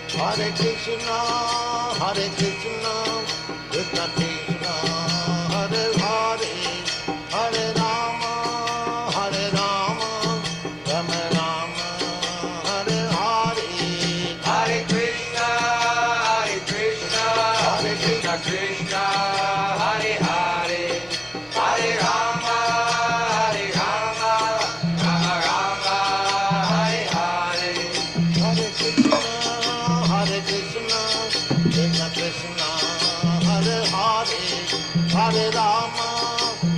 Hare Krishna, Krishna Krishna, Hare Hare, Hare Rama, Rama Rama, Hare Hare. Hare Krishna, Krishna Krishna, Hare Hare, Hare Rama, Rama Rama, Hare Hare. Hare Krishna, Krishna Krishna, Hare Hare,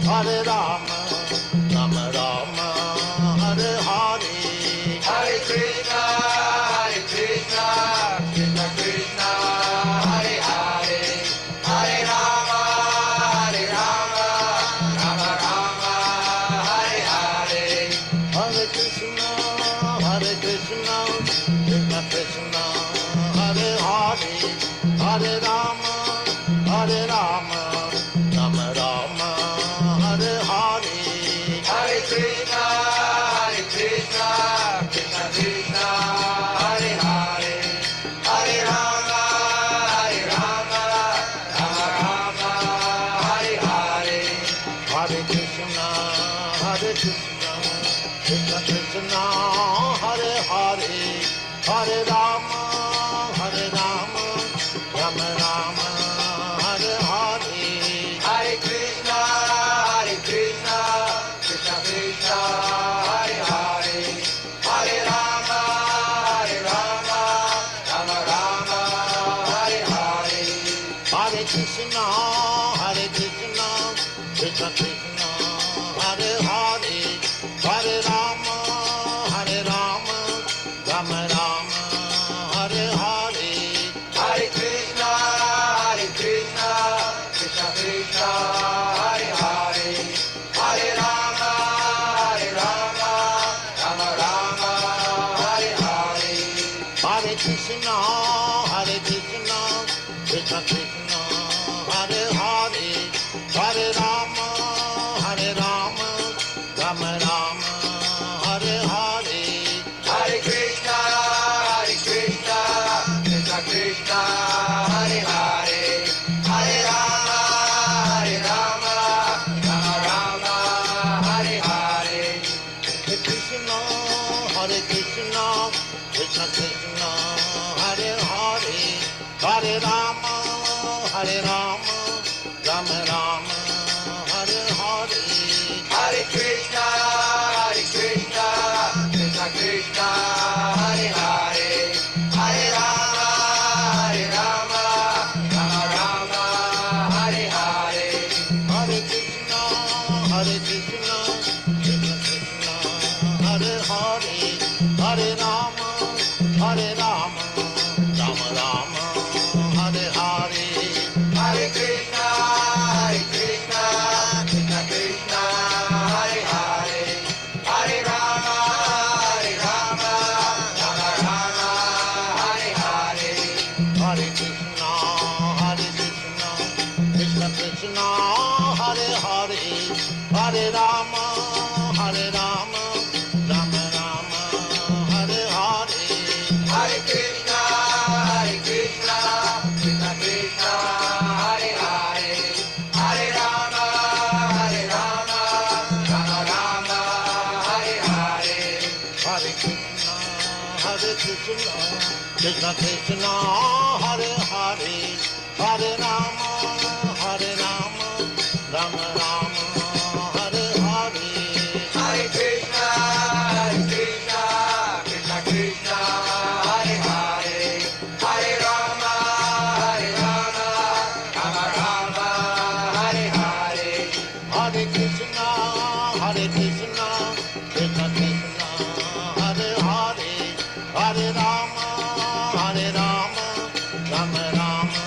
Hare Rama, Rama Rama, Hare Hare. Hare Krishna, Krishna Krishna, Hare Hare, Hare Rama, Rama Rama, Hare Hare. Hare Krishna, Krishna Krishna, Hare Hare, Hare Rama, Rama Rama, Hare Hare. Hare Krishna, Krishna Krishna, Hare Hare, Hare Rama, Rama Rama, Hare Hare. Hare Krishna, Krishna Krishna, Hare Hare, Hare Rama, Rama Rama, Hare Hare. Hare Krishna, Krishna Krishna, Hare Hare, Hare Rama, Rama Rama, Hare Hare. Hare Krishna, Krishna Krishna, Hare Hare, Hare Rama, Rama Rama, Hare Hare. Hare Krishna, Krishna Krishna, Hare Hare, Hare Rama, Rama Rama, Hare Hare. Hare Krishna, Krishna Krishna, Hare Hare, Hare Rama, Rama Rama, Hare Hare. Hare Krishna, Krishna Krishna, Hare Hare, Hare Rama, Rama Rama, Hare Hare. Hare Krishna, Krishna Krishna, Hare Hare, Hare Rama, Rama Rama, Hare Hare. Hare Krishna, Krishna Krishna, Hare Hare, Hare Rama, Rama Rama, Hare Hare. Hare Krishna, Krishna Krishna, Hare Hare, Hare Rama, Rama Rama, Hare Hare. Hare Krishna, Krishna Krishna, Hare Hare, Hare Rama, Rama Rama, Hare Hare. Hare Krishna, Krishna Krishna, Hare Hare, Hare Rama, Rama Rama, Hare Hare. Hare Krishna, Krishna Krishna, Hare Hare, Hare Rama, Rama Rama, Hare Hare. Hare Krishna, Krishna Krishna, Hare Hare, Hare Rama, Rama Rama, Hare Hare. Hare Krishna, Krishna Krishna, Hare Hare, Hare Rama, Rama Rama, Hare Hare. Hare Krishna, Krishna Krishna, Hare Hare, Hare Rama, Rama Rama,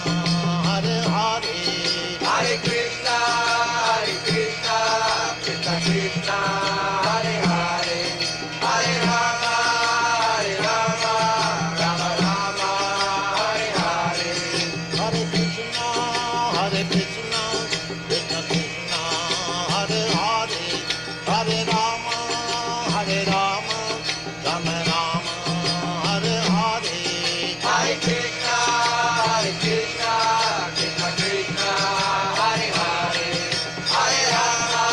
Hare Hare. Hare Krishna, Krishna Hare Krishna, Krishna Krishna, Hare Hare, Hare Rama,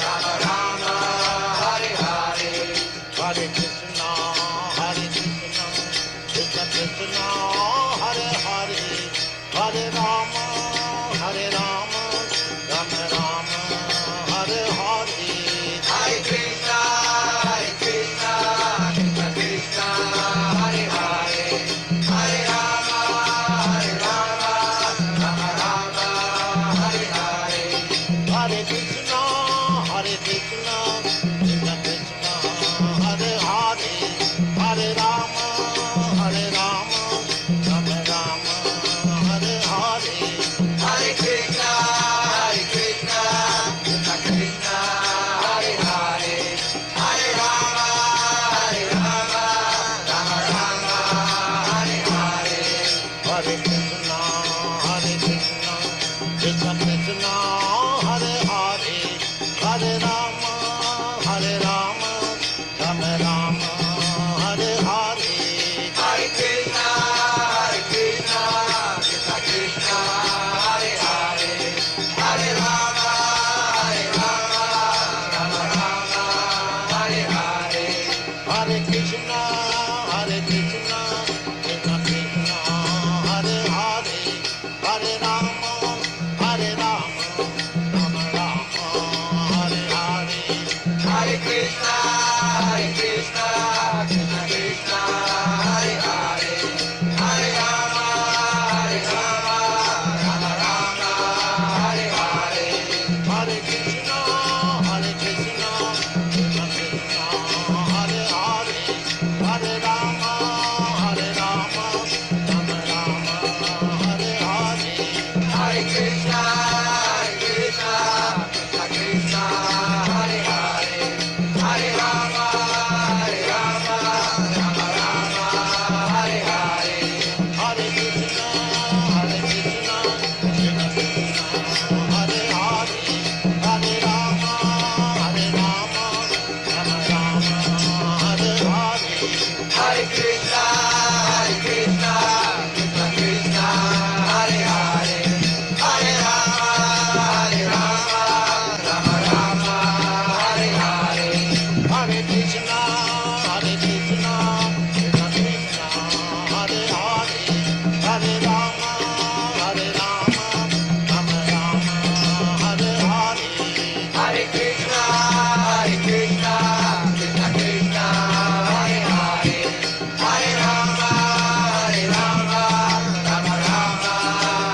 Rama Rama, Hare Hare. Hare Krishna, Krishna Krishna, Hare Hare, Hare Rama, Rama Rama, Hare Hare. Hare Krishna, Krishna Krishna, Hare Hare, Hare Rama, Rama Rama, Hare Hare. Hare Krishna, Krishna Krishna, Hare Hare, Hare Rama, Rama Rama, Hare Hare. Hare Krishna, Krishna Krishna, Hare Hare, Hare Rama, Rama Rama, Hare Hare. Hare Krishna, Krishna Krishna, Hare Hare, Hare Rama, Rama Rama, Hare Hare. Hare Krishna, Krishna Krishna, Hare Hare, Hare Rama, Rama Rama, Hare Hare. Hare Krishna, Krishna Krishna, Hare Hare, Hare Rama, Rama Rama, Hare Hare. Hare Krishna, Krishna Krishna, Hare Hare, Hare Rama, Rama Rama, Hare Hare. Hare Krishna, Krishna Krishna, Hare Hare, Hare Rama, Rama Rama, Hare Hare. Hare Krishna, Krishna Krishna, Hare Hare, Hare Rama, Rama Rama, Hare Hare. Hare Krishna, Krishna Krishna, Hare Hare, Hare Rama, Rama Rama, Hare Hare. Hare Krishna, Krishna Krishna, Hare Hare, Hare Rama, Rama Rama, Hare Hare. Hare Krishna, Krishna Krishna, Hare Hare, Hare Rama, Rama Rama, Hare Hare. Hare Krishna, Krishna Krishna, Hare Hare, Hare Rama, Rama Rama,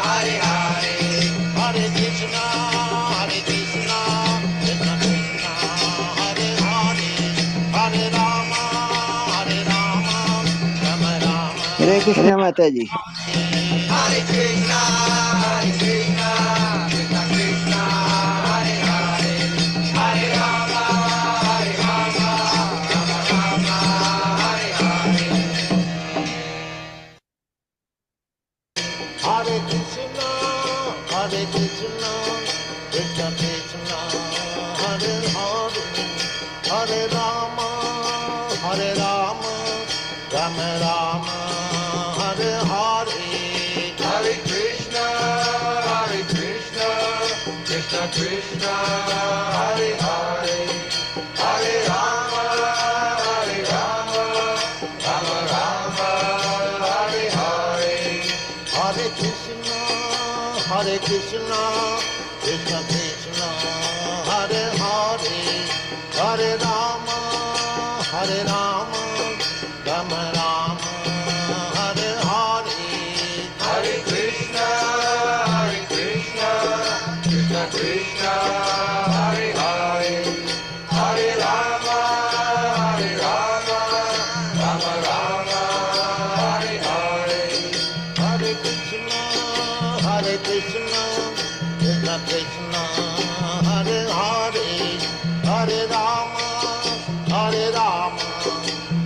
Hare Hare. Hare Krishna, Krishna Krishna, Hare Hare, Hare Rama, Rama Rama. Hare Krishna Mataji. Hare Krishna, Krishna Krishna, Hare Hare, Hare Rama, Rama Rama, Hare Hare. Hare Krishna, Krishna Krishna, Hare Hare, Hare Rama, Rama Rama, Hare Hare. Hare Krishna, Krishna Krishna, Hare Hare, Hare Rama, Rama Rama, Hare Hare. Hare Krishna, Krishna Krishna, Hare Hare, Hare Rama, Rama Rama, Hare Hare. Hare Krishna, Krishna Krishna, Hare Hare, Hare Rama, Rama Rama, Hare Hare. Hare Krishna, Krishna Krishna, Hare Hare, Hare Rama,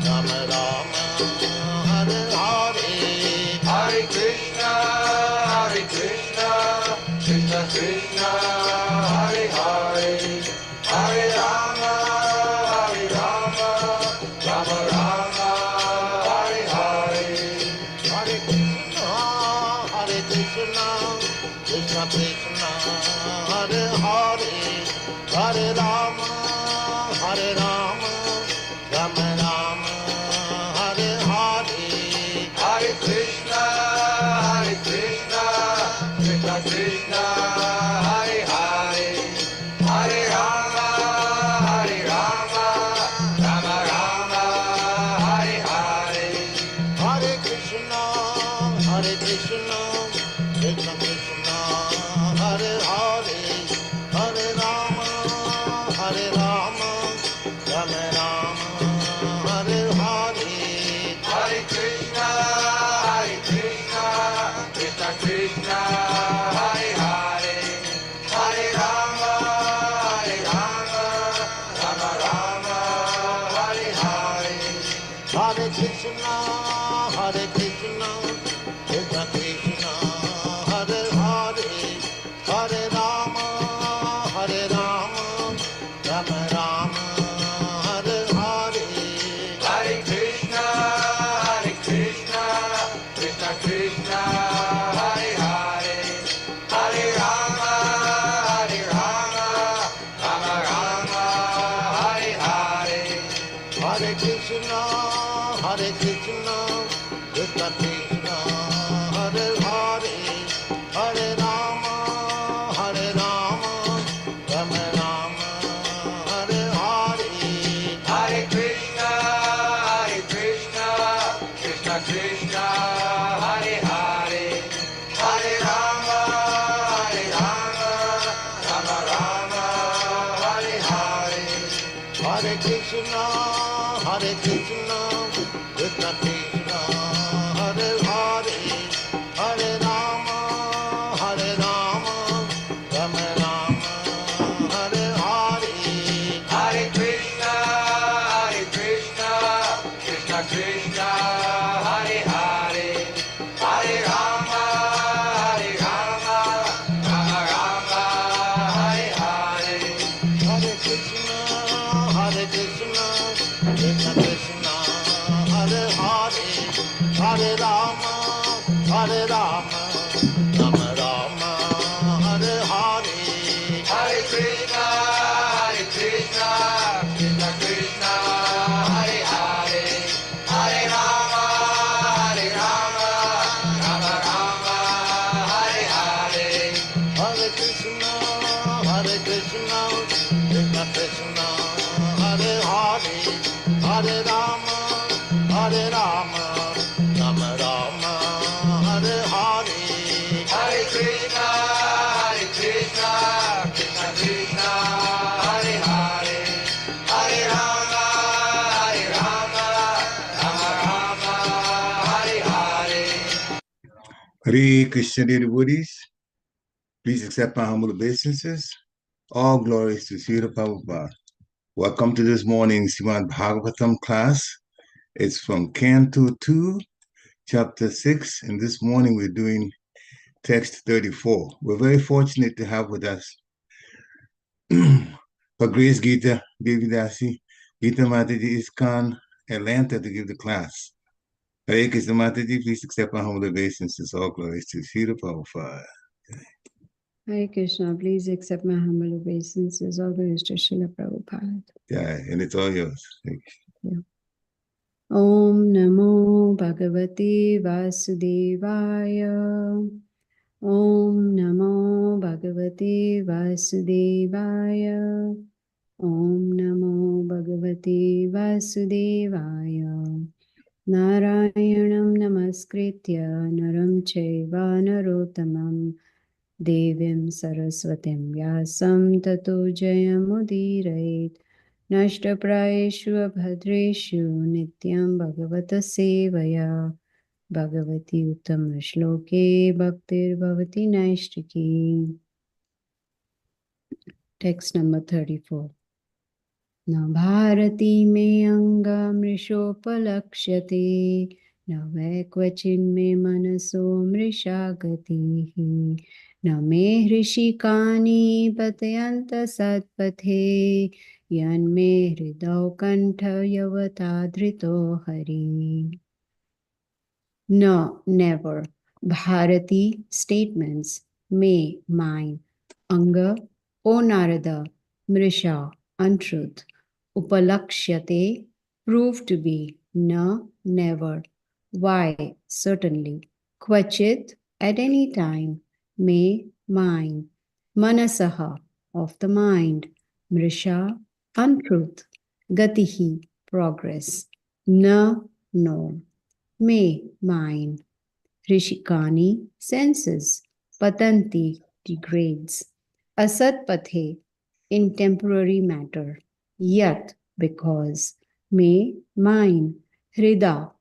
Rama Rama, Krishna Krishna Hare Hare Hare Rama Hare Rama Rama Rama Hare Hare Hare Krishna Krishna Krishna Hare Hare Hare Rama Rama Rama Hare Hare Hare Krishna Krishna Krishna Krishna Hare Hare Hare Rama Rama Rama Hare Hare Hare Krishna Krishna Krishna Hare Hare Hare Rama Rama Rama Hare Hare Hare Krishna Krishna Krishna Krishna Hare Hare Hare Rama Rama Rama Hare Hare Hare Krishna Krishna Krishna Hare Hare Hare Rama Rama Hare Hare Hare Krishna Krishna Krishna Krishna Hare Hare Hare Rama Rama Rama Hare Hare Hare Krishna Krishna Krishna Hare Hare Hare Rama Rama Hare Hare Hare Krishna Krishna Krishna Krishna Hare Hare Hare Rama Rama Rama Hare Hare Hare Krishna Krishna Krishna Hare Hare Hare Rama Rama Hare Hare Hare Krishna Krishna Krishna Krishna Hare Hare Hare Rama Rama Rama Hare Hare Hare Krishna Krishna Krishna Hare Hare Hare Rama Rama Hare Hare Hare Krishna Krishna Krishna Krishna Hare Hare Hare Rama Rama Rama Hare Hare Hare Krishna Krishna Krishna Hare Hare Hare Rama Rama Hare Hare Hare Krishna, dear devotees. Please accept my humble obeisances. All glories to Srila Prabhupada. Welcome to this morning's Srimad Bhagavatam class. It's from Canto 2, Chapter 6, and this morning we're doing text 34. We're very fortunate to have with us for Grace Gita, Devi Dasi, Gita Mataji ISKCON, Atlanta to give the class. Hare Krishna Mataji, please accept my humble obeisances. All glories to Srila Prabhupada. Hare Krishna, please accept my humble obeisances. All glories to Srila Prabhupada. Yeah, and it's all yours. Thank you. Om Namo Bhagavate Vasudevaya. Om Namo Bhagavate Vasudevaya. Om Namo Bhagavate Vasudevaya. Narayanam Namaskritya Naram Chaiva Narottamam Devim Saraswatim Vyasam Tato Jayamudirayet Nashtaprayeshu Abhadreshu Nityam Bhagavata Sevaya Bhagavati Uttama Shloke Bhaktir Bhavati Naishtiki. Text number 34. Na bhārati me anga mṛṣopalakṣyate na kvacin me manaso mṛṣā gatiḥ na me hṛṣīkāṇi patanty asat-pathe yan me hṛdautkaṇṭhyavatā dhṛto hariḥ. No, never. Bhāratī statements may mine anga, O Nārada, mṛṣā, untruth, upalakṣyate, prove to be na, never, why, certainly, kvacin, at any time, may, mine, manasaha, of the mind, mṛṣā, untruth, gatiḥ, progress, na, no, may, mine, hṛṣīkāṇi, senses, patanty, degrades, asat-pathe, in temporary matter, yet, because, may, mine, hṛda,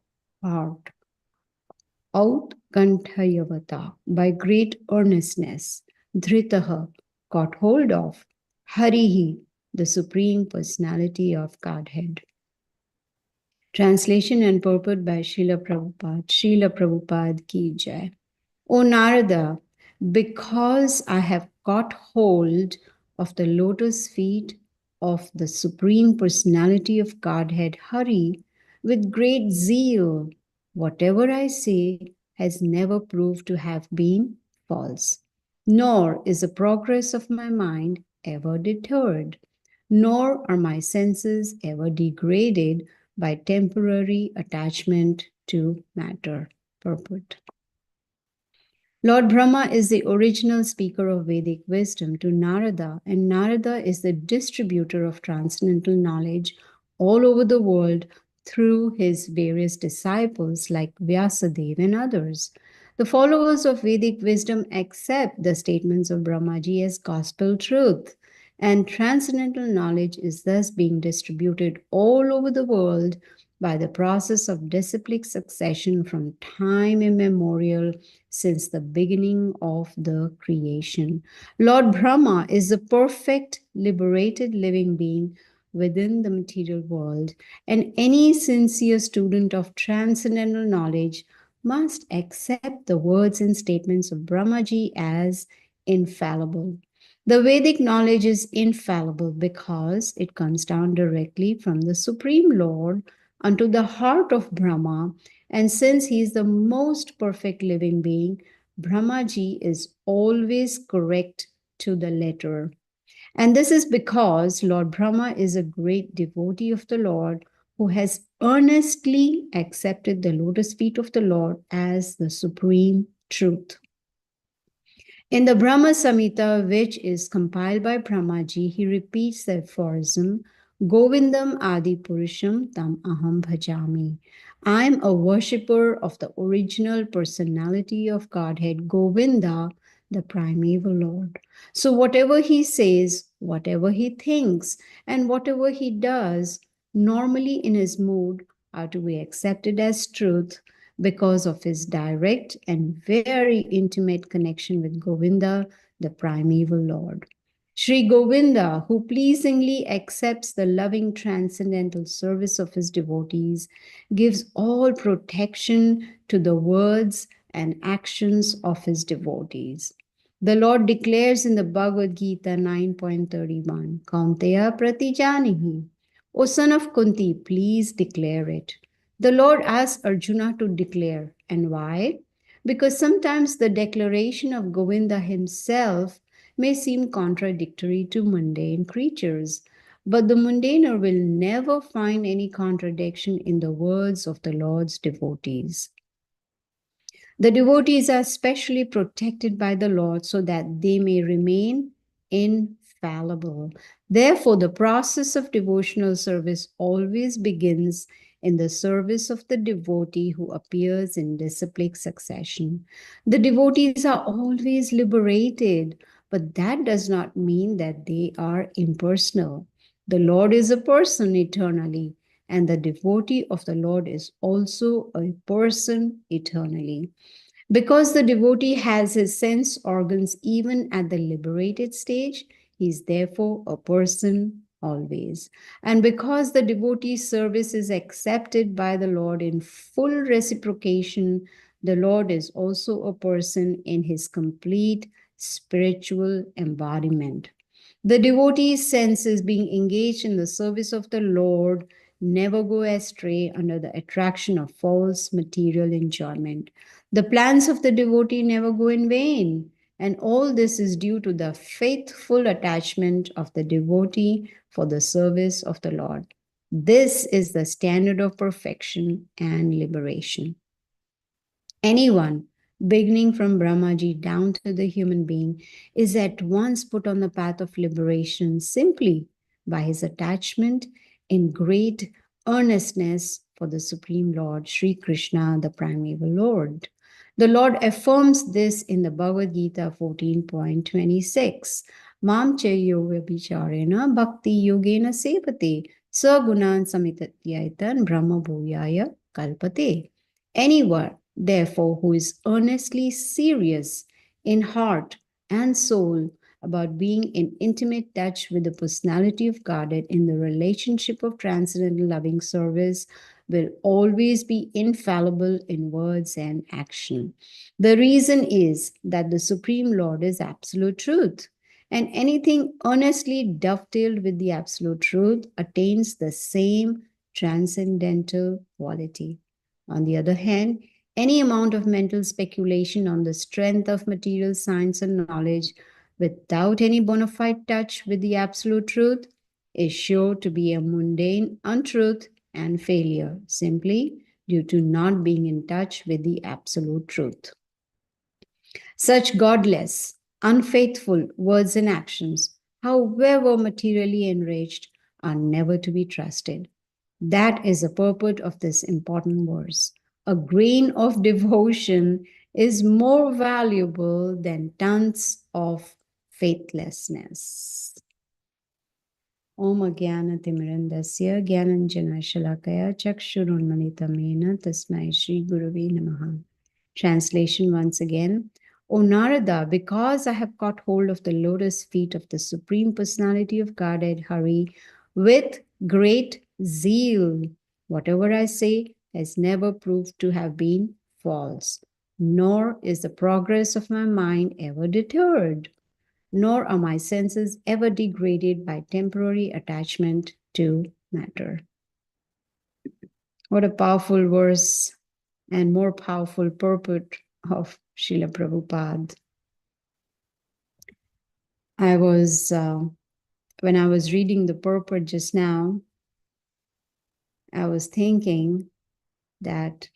heart, hṛdautkaṇṭhyavatā, by great earnestness, dhṛto, caught hold of, hariḥ, the Supreme Personality of Godhead. Translation and purport by Srila Prabhupada. Srila Prabhupada ki jai. O Nārada, because I have got hold of the lotus feet of the Supreme Personality of Godhead, Hari, with great zeal, whatever I say has never proved to have been false, nor is the progress of my mind ever deterred, nor are my senses ever degraded by temporary attachment to matter. Purport. Lord Brahma is the original speaker of Vedic wisdom to Nārada, and Nārada is the distributor of transcendental knowledge all over the world through his various disciples like Vyasadeva and others. The followers of Vedic wisdom accept the statements of Brahmaji as gospel truth, and transcendental knowledge is thus being distributed all over the world by the process of disciplic succession from time immemorial since the beginning of the creation. Lord Brahma is the perfect, liberated living being within the material world, and any sincere student of transcendental knowledge must accept the words and statements of Brahmaji as infallible. The Vedic knowledge is infallible because it comes down directly from the Supreme Lord unto the heart of Brahma, and since he is the most perfect living being, Brahmaji is always correct to the letter. And this is because Lord Brahma is a great devotee of the Lord who has earnestly accepted the lotus feet of the Lord as the supreme truth. In the Brahma Samhita, which is compiled by Brahmaji, he repeats the aphorism, Govindam Adi Purusham Tam Aham Bhajami. I am a worshipper of the original personality of Godhead, Govinda, the primeval Lord. So whatever he says, whatever he thinks, and whatever he does, normally in his mood, are to be accepted as truth, because of his direct and very intimate connection with Govinda, the primeval Lord. Sri Govinda, who pleasingly accepts the loving transcendental service of his devotees, gives all protection to the words and actions of his devotees. The Lord declares in the Bhagavad Gita 9.31, Kaunteya pratijanihi. O son of Kunti, please declare it. The Lord asks Arjuna to declare. And why? Because sometimes the declaration of Govinda himself may seem contradictory to mundane creatures, but the mundaner will never find any contradiction in the words of the Lord's devotees. The devotees are specially protected by the Lord so that they may remain infallible. Therefore, the process of devotional service always begins in the service of the devotee who appears in disciplic succession. The devotees are always liberated, but that does not mean that they are impersonal. The Lord is a person eternally, and the devotee of the Lord is also a person eternally. Because the devotee has his sense organs even at the liberated stage, he is therefore a person always. And because the devotee's service is accepted by the Lord in full reciprocation, the Lord is also a person in his complete spiritual embodiment. The devotee's senses, being engaged in the service of the Lord, never go astray under the attraction of false material enjoyment. The plans of the devotee never go in vain. And all this is due to the faithful attachment of the devotee for the service of the Lord. This is the standard of perfection and liberation. Anyone, beginning from Brahmaji down to the human being, is at once put on the path of liberation simply by his attachment in great earnestness for the Supreme Lord, Sri Krishna, the primeval Lord. The Lord affirms this in the Bhagavad Gita 14.26. Mam chayo vibhicharena bhakti yogena sevate sagunan samitatyaitan brahma bhuyaya kalpate. Anyone, therefore, who is earnestly serious in heart and soul about being in intimate touch with the personality of Godhead in the relationship of transcendental loving service will always be infallible in words and action. The reason is that the Supreme Lord is absolute truth, and anything earnestly dovetailed with the absolute truth attains the same transcendental quality. On the other hand, any amount of mental speculation on the strength of material science and knowledge without any bona fide touch with the absolute truth is sure to be a mundane untruth and failure, simply due to not being in touch with the absolute truth. Such godless, unfaithful words and actions, however materially enriched, are never to be trusted. That is the purport of this important verse. A grain of devotion is more valuable than tons of faithlessness. Om Ajnana-timirandasya Jnananjana Shalakaya Chakshurunmanitamena Tasmai Shri Gurave Namaha. Translation once again. O Nārada, because I have caught hold of the lotus feet of the Supreme Personality of Godhead, Hari, with great zeal, whatever I say has never proved to have been false, nor is the progress of my mind ever deterred, nor are my senses ever degraded by temporary attachment to matter. What a powerful verse and more powerful purport of Srila Prabhupada. When I was reading the purport just now, I was thinking that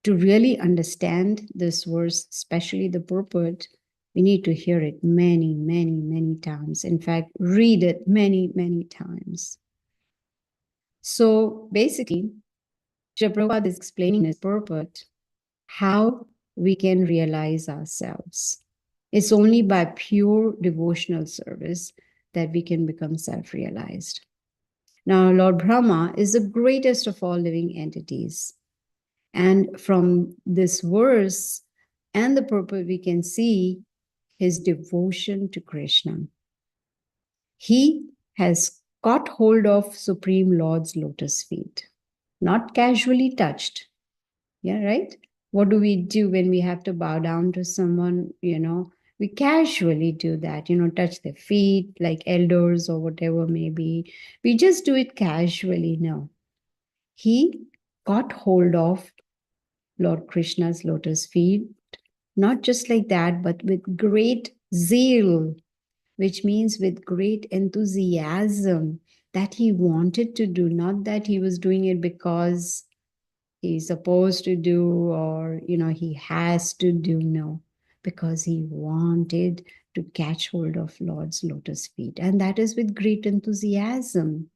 to really understand this verse, especially the purport, we need to hear it many, many, many times. In fact, read it many, many times. So basically, Srila Prabhupada is explaining his purport, how we can realize ourselves. It's only by pure devotional service that we can become self-realized. Now, Lord Brahma is the greatest of all living entities. And from this verse and the purport, we can see his devotion to Krishna. He has caught hold of Supreme Lord's lotus feet, not casually touched. Yeah, right? What do we do when we have to bow down to someone? We casually do that, touch their feet like elders or whatever may be. We just do it casually. No. He got hold of Lord Krishna's lotus feet, not just like that, but with great zeal, which means with great enthusiasm that he wanted to do, not that he was doing it because he's supposed to do or, he has to do. No, because he wanted to catch hold of Lord's lotus feet. And that is with great enthusiasm.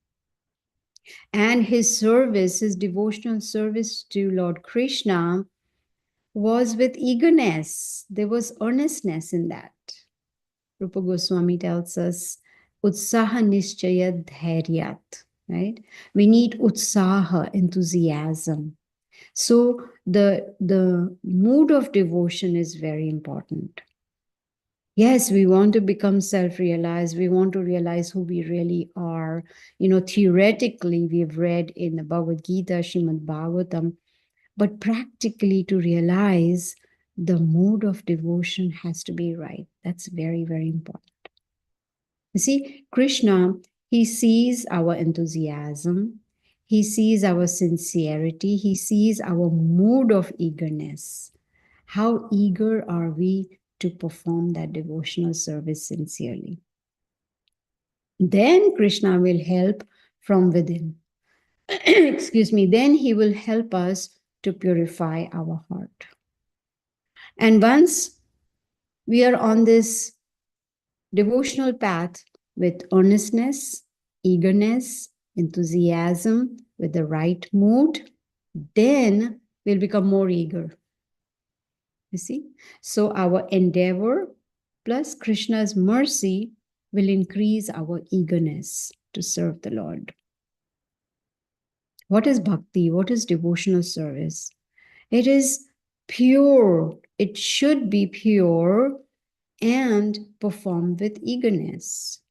And his service, his devotional service to Lord Krishna was with eagerness. There was earnestness in that. Rupa Goswami tells us, utsaha nischaya dhairyat, right? We need utsaha, enthusiasm. So the mood of devotion is very important. Yes, we want to become self-realized. We want to realize who we really are. Theoretically, we've read in the Bhagavad Gita, Srimad Bhagavatam, but practically to realize the mode of devotion has to be right. That's very, very important. You see, Krishna, he sees our enthusiasm. He sees our sincerity. He sees our mood of eagerness. How eager are we to perform that devotional service sincerely. Then Krishna will help from within. Excuse me. Then he will help us to purify our heart. And once we are on this devotional path with earnestness, eagerness, enthusiasm, with the right mood, then we'll become more eager. You see? So our endeavor plus Krishna's mercy will increase our eagerness to serve the Lord. What is bhakti? What is devotional service? It is pure. It should be pure and performed with eagerness.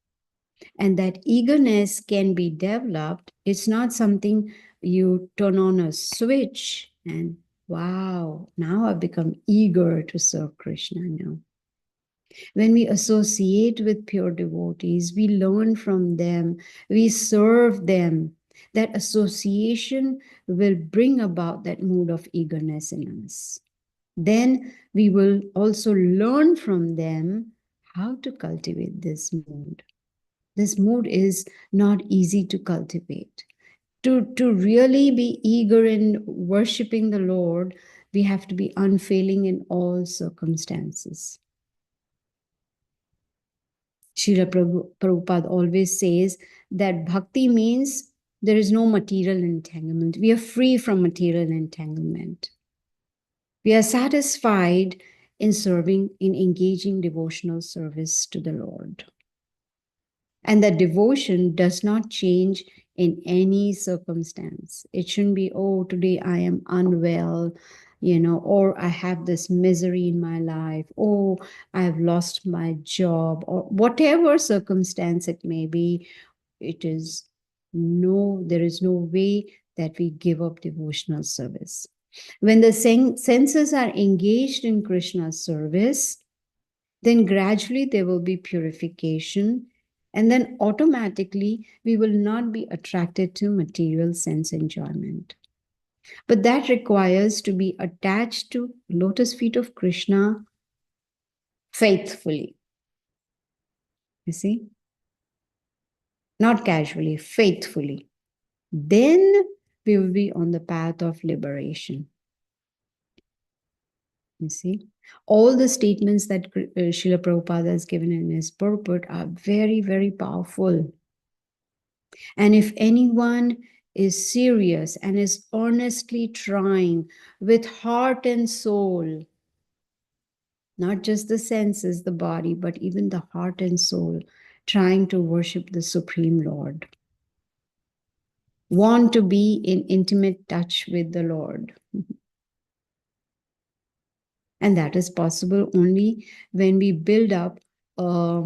And that eagerness can be developed. It's not something you turn on a switch and wow, now I've become eager to serve Krishna now. When we associate with pure devotees, we learn from them, we serve them. That association will bring about that mood of eagerness in us. Then we will also learn from them how to cultivate this mood. This mood is not easy to cultivate. To really be eager in worshiping the Lord, we have to be unfailing in all circumstances. Srila Prabhupada always says that bhakti means there is no material entanglement. We are free from material entanglement. We are satisfied in serving, in engaging devotional service to the Lord. And that devotion does not change in any circumstance. It shouldn't be, oh, today I am unwell, or I have this misery in my life, oh, I have lost my job, or whatever circumstance it may be. There is no way that we give up devotional service. When the senses are engaged in Krishna's service, then gradually there will be purification. And then automatically, we will not be attracted to material sense enjoyment. But that requires to be attached to lotus feet of Krishna faithfully. You see? Not casually, faithfully. Then we will be on the path of liberation. You see? All the statements that Srila Prabhupada has given in his purport are very, very powerful. And if anyone is serious and is earnestly trying with heart and soul, not just the senses, the body, but even the heart and soul, trying to worship the Supreme Lord, want to be in intimate touch with the Lord. And that is possible only when we build up a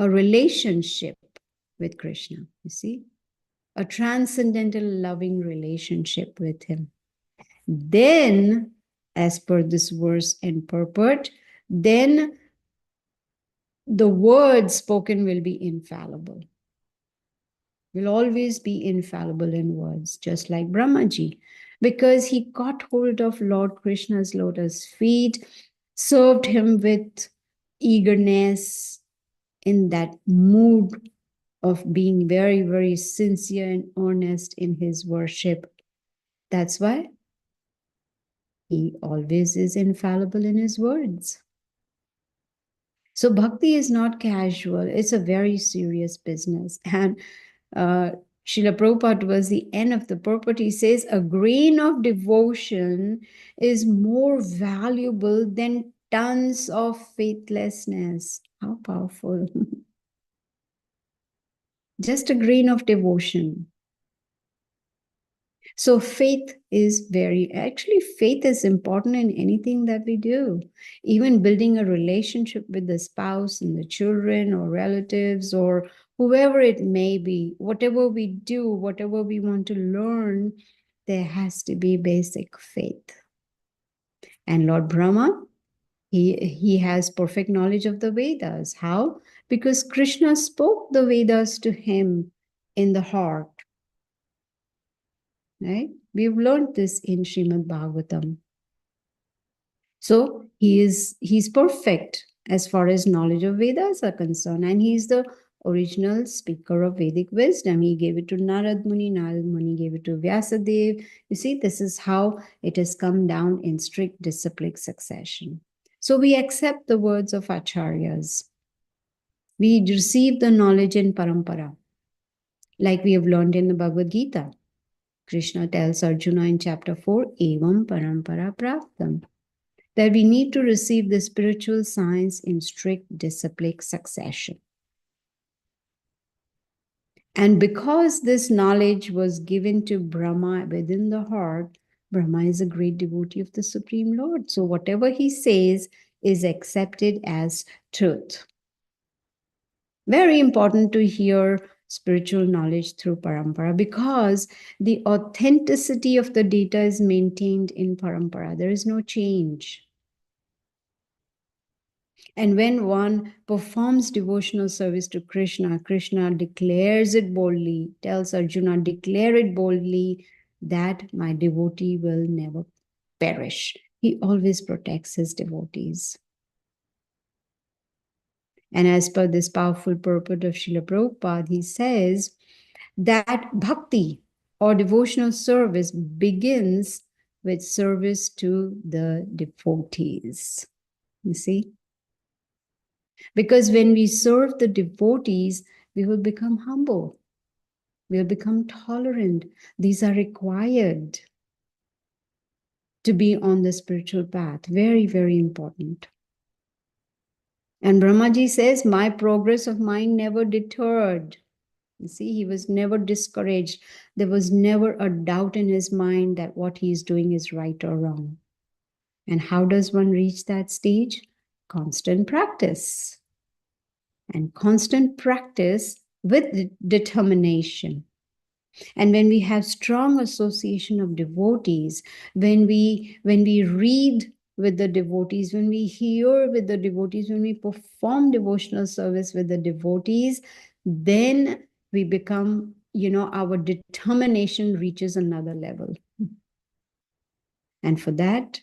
relationship with Krishna, you see? A transcendental loving relationship with him. Then, as per this verse and purport, then the words spoken will be infallible. Will always be infallible in words, just like Brahmaji, because he caught hold of Lord Krishna's lotus feet, served him with eagerness, in that mood of being very, very sincere and earnest in his worship. That's why he always is infallible in his words. So bhakti is not casual. It's a very serious business. And Srila Prabhupada, towards the end of the purport, he says, a grain of devotion is more valuable than tons of faithlessness. How powerful. Just a grain of devotion. So faith is faith is important in anything that we do. Even building a relationship with the spouse and the children or relatives or whoever it may be, whatever we do, whatever we want to learn, there has to be basic faith. And Lord Brahma, he has perfect knowledge of the Vedas. How? Because Krishna spoke the Vedas to him in the heart. Right? We've learned this in Srimad Bhagavatam. So he's perfect as far as knowledge of Vedas are concerned, and he's the original speaker of Vedic wisdom. He gave it to Narad Muni, Narad Muni gave it to Vyasadeva. You see, this is how it has come down in strict disciplic succession. So we accept the words of acharyas. We receive the knowledge in parampara, like we have learned in the Bhagavad Gita. Krishna tells Arjuna in chapter 4, Evam parampara praptam, that we need to receive the spiritual science in strict disciplic succession. And because this knowledge was given to Brahma within the heart, Brahma is a great devotee of the Supreme Lord. So whatever he says is accepted as truth. Very important to hear spiritual knowledge through parampara, because the authenticity of the data is maintained in parampara. There is no change. And when one performs devotional service to Krishna, Krishna declares it boldly, tells Arjuna, declare it boldly, that my devotee will never perish. He always protects his devotees. And as per this powerful purport of Srila Prabhupada, he says that bhakti or devotional service begins with service to the devotees. You see? Because when we serve the devotees, we will become humble. We will become tolerant. These are required to be on the spiritual path. Very, very important. And Brahmaji says, my progress of mind never deterred. You see, he was never discouraged. There was never a doubt in his mind that what he is doing is right or wrong. And how does one reach that stage? Constant practice. And constant practice with determination. And when we have strong association of devotees, when we read with the devotees, when we hear with the devotees, when we perform devotional service with the devotees, then we become, our determination reaches another level. And for that,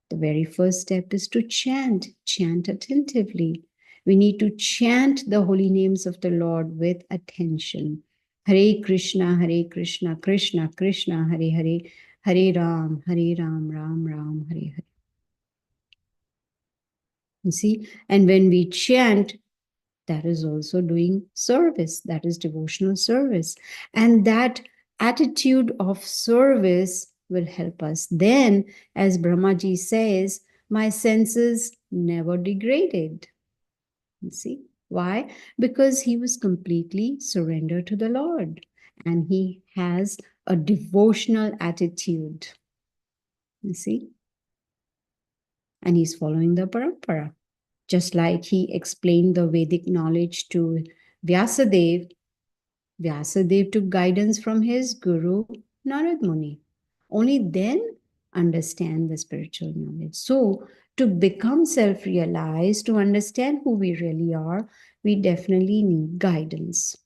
the very first step is to chant attentively. We need to chant the holy names of the Lord with attention. Hare Krishna, Krishna Krishna, Hare Hare, Hare Ram, Ram Ram, Hare Hare. You see, and when we chant, that is also doing service, that is devotional service. And that attitude of service will help us. Then, as Brahmaji says, my senses never degraded. You see, why? Because he was completely surrendered to the Lord and he has a devotional attitude. You see, and he's following the parampara. Just like he explained the Vedic knowledge to Vyasadeva, Vyasadeva took guidance from his guru, Narad Muni. Only then understand the spiritual knowledge. So, to become self-realized, to understand who we really are, we definitely need guidance.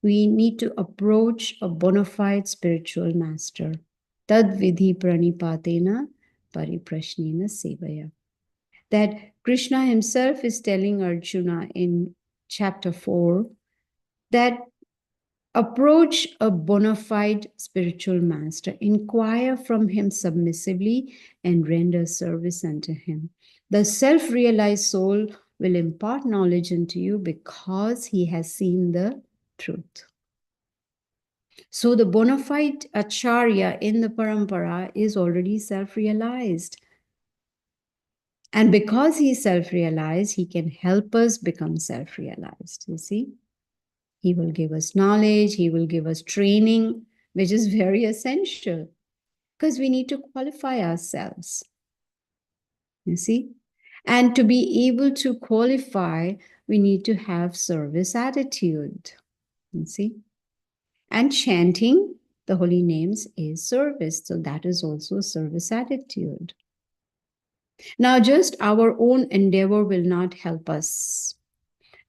We need to approach a bona fide spiritual master. Tad vidhi pranipatena pariprashnena sevaya. That Krishna himself is telling Arjuna in chapter 4 that approach a bona fide spiritual master, inquire from him submissively and render service unto him. The self-realized soul will impart knowledge unto you because he has seen the truth. So the bona fide acharya in the parampara is already self-realized. And because he's self-realized, he can help us become self-realized, you see. He will give us knowledge, he will give us training, which is very essential because we need to qualify ourselves, you see. And to be able to qualify, we need to have service attitude, you see. And chanting the holy names is service, so that is also a service attitude. Now, just our own endeavor will not help us.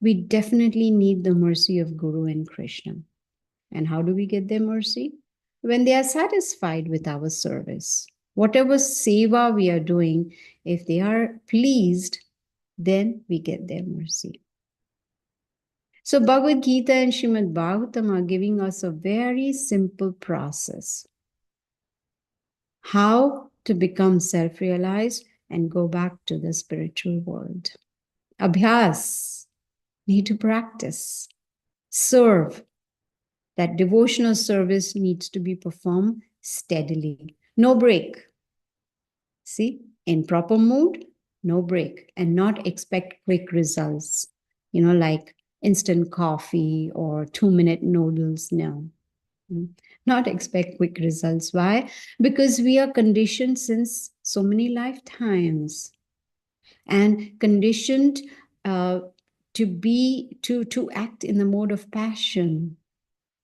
We definitely need the mercy of Guru and Krishna. And how do we get their mercy? When they are satisfied with our service. Whatever seva we are doing, if they are pleased, then we get their mercy. So Bhagavad Gita and Srimad Bhagavatam are giving us a very simple process. How to become self-realized and go back to the spiritual world. Abhyas, need to practice. Serve. That devotional service needs to be performed steadily. No break. See, in proper mood, no break, and not expect quick results. Like instant coffee or 2-minute noodles. No. Not expect quick results. Why? Because we are conditioned since so many lifetimes and conditioned to act in the mode of passion.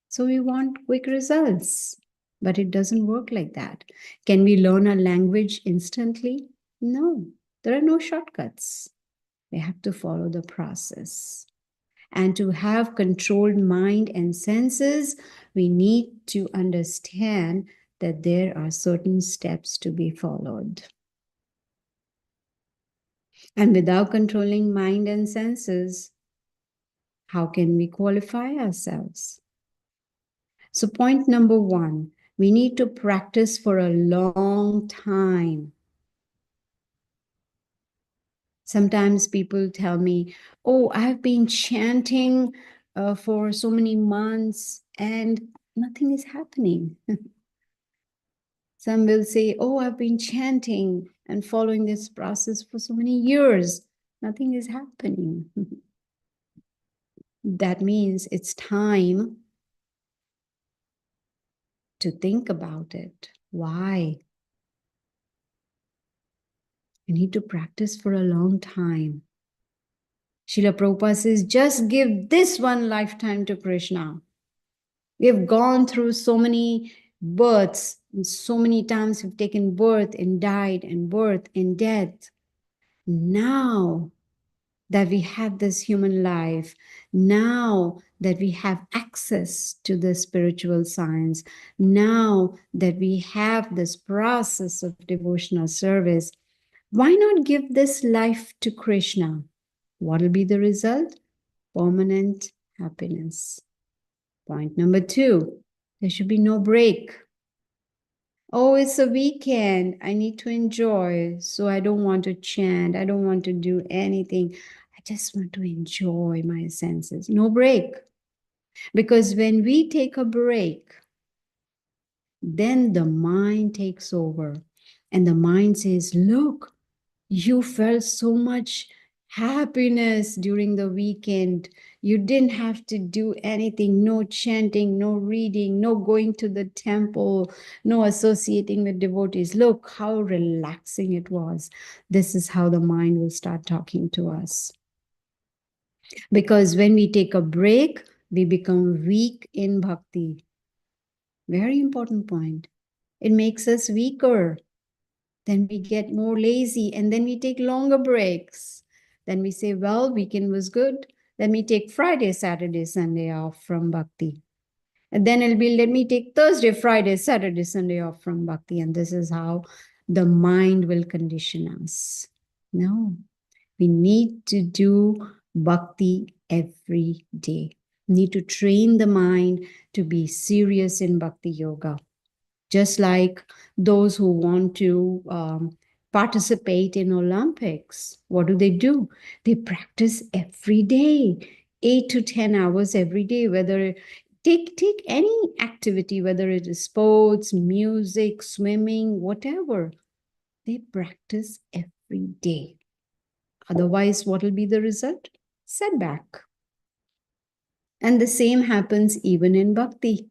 So we want quick results, but it doesn't work like that. Can we learn a language instantly? No, there are no shortcuts. We have to follow the process. And to have controlled mind and senses, we need to understand that there are certain steps to be followed. And without controlling mind and senses, how can we qualify ourselves? So point number 1, we need to practice for a long time. Sometimes people tell me, oh, I've been chanting for so many months and nothing is happening. Some will say, oh, I've been chanting and following this process for so many years. Nothing is happening. That means it's time to think about it. Why? You need to practice for a long time. Srila Prabhupada says, just give this one lifetime to Krishna. We have gone through so many births, and so many times we've taken birth and died and birth and death. Now that we have this human life, now that we have access to the spiritual science, now that we have this process of devotional service, why not give this life to Krishna? What will be the result? Permanent happiness. Point number 2, there should be no break. Oh, it's a weekend. I need to enjoy. So I don't want to chant. I don't want to do anything. I just want to enjoy my senses. No break. Because when we take a break, then the mind takes over. And the mind says, look, you felt so much happiness during the weekend. You didn't have to do anything, no chanting, no reading, no going to the temple, no associating with devotees. Look how relaxing it was. This is how the mind will start talking to us. Because when we take a break, we become weak in bhakti. Very important point. It makes us weaker. Then we get more lazy and then we take longer breaks. Then we say, well, weekend was good. Let me take Friday, Saturday, Sunday off from bhakti. And then it'll be, let me take Thursday, Friday, Saturday, Sunday off from bhakti. And this is how the mind will condition us. No, we need to do bhakti every day. We need to train the mind to be serious in bhakti yoga. Just like those who want to participate in Olympics, what do? They practice every day, 8 to 10 hours every day, whether take any activity, whether it is sports, music, swimming, whatever. They practice every day. Otherwise, what will be the result? Setback. And the same happens even in bhakti.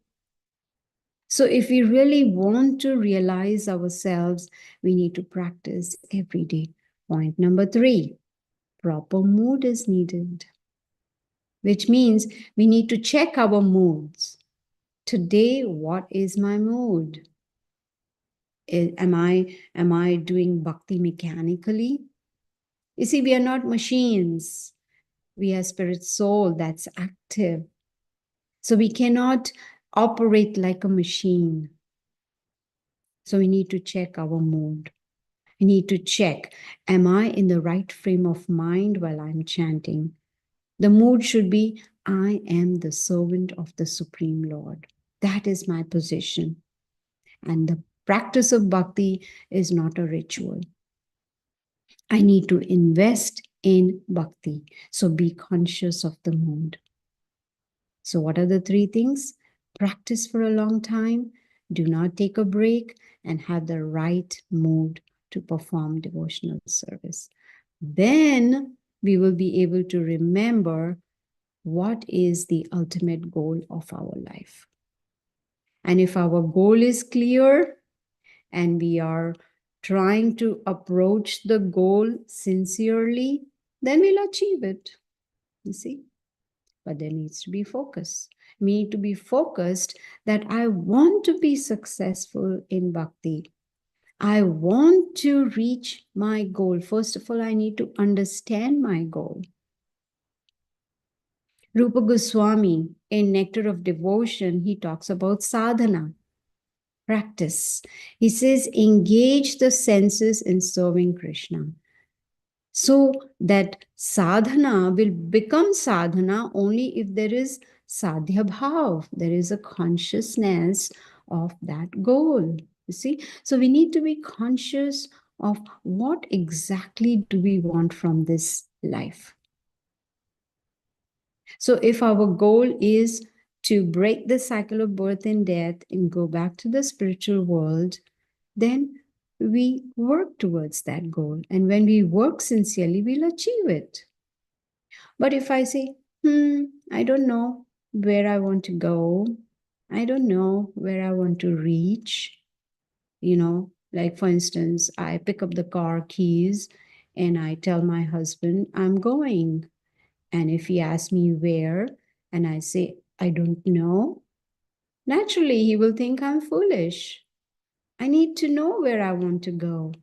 So if we really want to realize ourselves, we need to practice every day. Point number 3, proper mood is needed, which means we need to check our moods. Today, what is my mood? Am I doing bhakti mechanically? You see, we are not machines. We are spirit soul that's active. So we cannot operate like a machine. So we need to check our mood. We need to check, am I in the right frame of mind while I'm chanting? The mood should be, I am the servant of the Supreme Lord. That is my position. And the practice of bhakti is not a ritual. I need to invest in bhakti. So be conscious of the mood. So what are the three things? Practice for a long time, do not take a break, and have the right mood to perform devotional service. Then we will be able to remember what is the ultimate goal of our life. And if our goal is clear and we are trying to approach the goal sincerely, then we'll achieve it. You see? But there needs to be focus. We need to be focused that I want to be successful in bhakti. I want to reach my goal. First of all, I need to understand my goal. Rupa Goswami, in Nectar of Devotion, he talks about sadhana, practice. He says, engage the senses in serving Krishna. So that sadhana will become sadhana only if there is sadhya bhav, there is a consciousness of that goal. You see? So we need to be conscious of what exactly do we want from this life. So if our goal is to break the cycle of birth and death and go back to the spiritual world, then we work towards that goal. And when we work sincerely, we'll achieve it. But if I say, I don't know where I want to go, I don't know where I want to reach, like for instance, I pick up the car keys and I tell my husband, I'm going. And if he asks me where, and I say, I don't know, naturally he will think I'm foolish. I need to know where I want to go.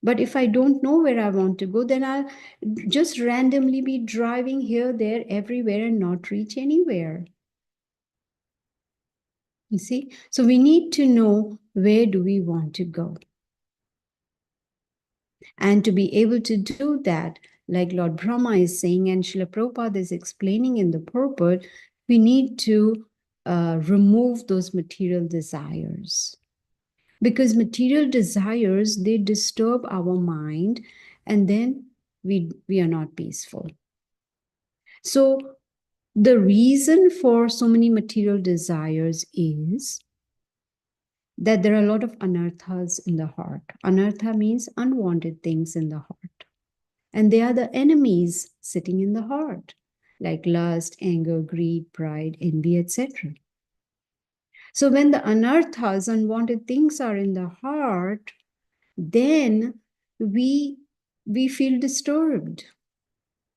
But if I don't know where I want to go, then I'll just randomly be driving here, there, everywhere and not reach anywhere. You see? So we need to know where do we want to go. And to be able to do that, like Lord Brahma is saying, and Srila Prabhupada is explaining in the purport, we need to remove those material desires. Because material desires, they disturb our mind, and then we are not peaceful. So the reason for so many material desires is that there are a lot of anarthas in the heart. Anartha means unwanted things in the heart. And they are the enemies sitting in the heart, like lust, anger, greed, pride, envy, etc. So when the anarthas, unwanted things are in the heart, then we feel disturbed.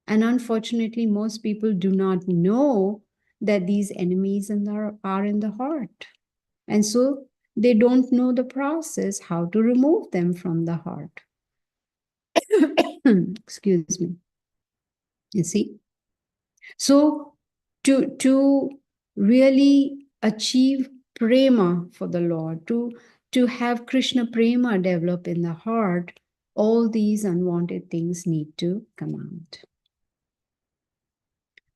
And unfortunately, most people do not know that these enemies are in the heart. And so they don't know the process, how to remove them from the heart. Excuse me. You see? So to really achieve prema for the Lord, to have Krishna prema develop in the heart, all these unwanted things need to come out.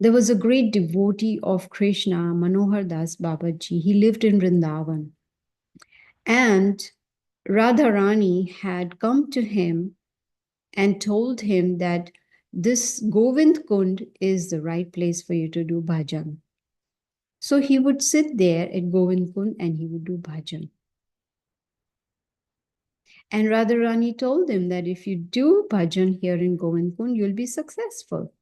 There was a great devotee of Krishna, Manohar Das Babaji. He lived in Vrindavan. And Radharani had come to him and told him that this Govind Kund is the right place for you to do bhajan. So he would sit there at Govind Kund and he would do bhajan. And Radharani told him that if you do bhajan here in Govind Kund, you'll be successful.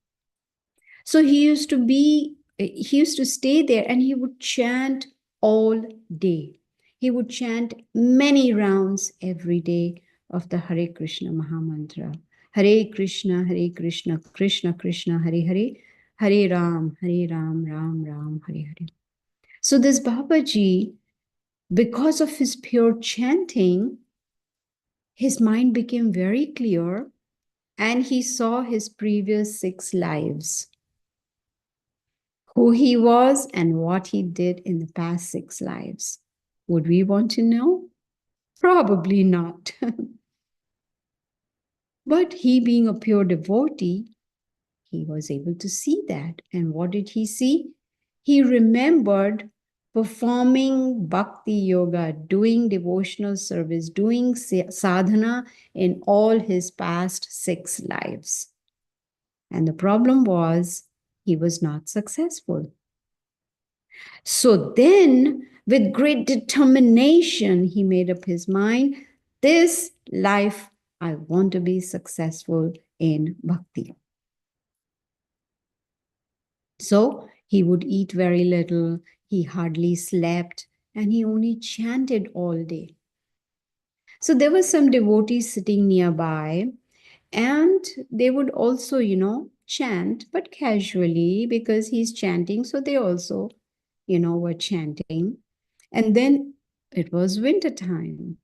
So he used to stay there and he would chant all day. He would chant many rounds every day of the Hare Krishna Mahamantra. Hare Krishna, Krishna Krishna, Hare Hare, Hare Ram, Ram Ram, Hare Hare. So this Babaji, because of his pure chanting, his mind became very clear and he saw his previous 6 lives, who he was and what he did in the past 6 lives. Would we want to know? Probably not. But he, being a pure devotee, he was able to see that. And what did he see? He remembered performing bhakti yoga, doing devotional service, doing sadhana in all his past 6 lives. And the problem was he was not successful. So then, with great determination, he made up his mind, this life, I want to be successful in bhakti. So he would eat very little, he hardly slept, and he only chanted all day. So there were some devotees sitting nearby, and they would also, chant, but casually, because he's chanting. So they also, were chanting. And then it was winter time.